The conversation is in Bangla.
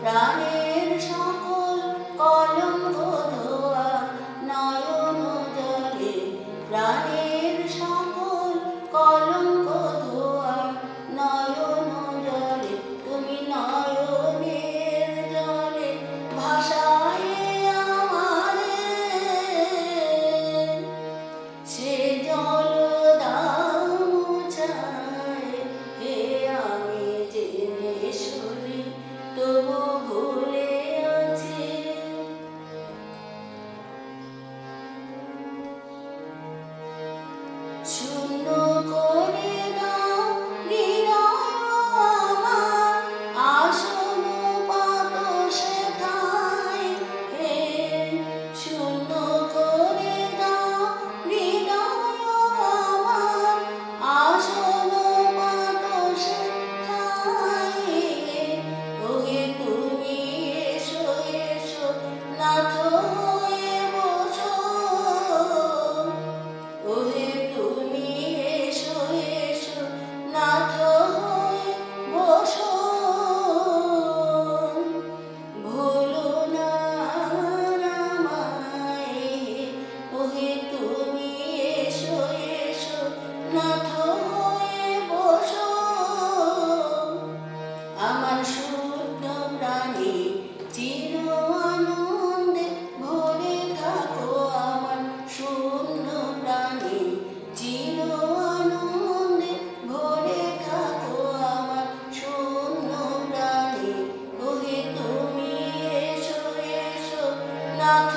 প্রাণের সকল কলঙ্ক ধোয়া নয়ন জলে, প্রাণের সকল কলঙ্ক ধোয়া নয়ন জলে, তুমি নয়নের জলে ভাসায় আমারে, সে জল দাও মুছায়, হে আমি জেনে শুনি তবু ভুলে আছি। শূন্য করে দাও হৃদয় আমার, আসন পাত সেথায়, হে শূন্য করে দাও হৃদয় আমার, আসন পাত সেথায়, ওহে তুমি এসো এসো নাথ হয়ে বসো, ওহে তুমি এসো এসো নাথ হয়ে বসো, ভুলো না আমায়, ওহে তুমি এসো এসো নাথ হয়ে বসো, আমার শুদ্ধ প্রাণে চির আনন্দে ভরে থাকো, আমার শূন্য প্রাণে চির আনন্দে ভরে থাকো, আমার শূন্য প্রাণে, ওহে তুমি এসো এসো নাথ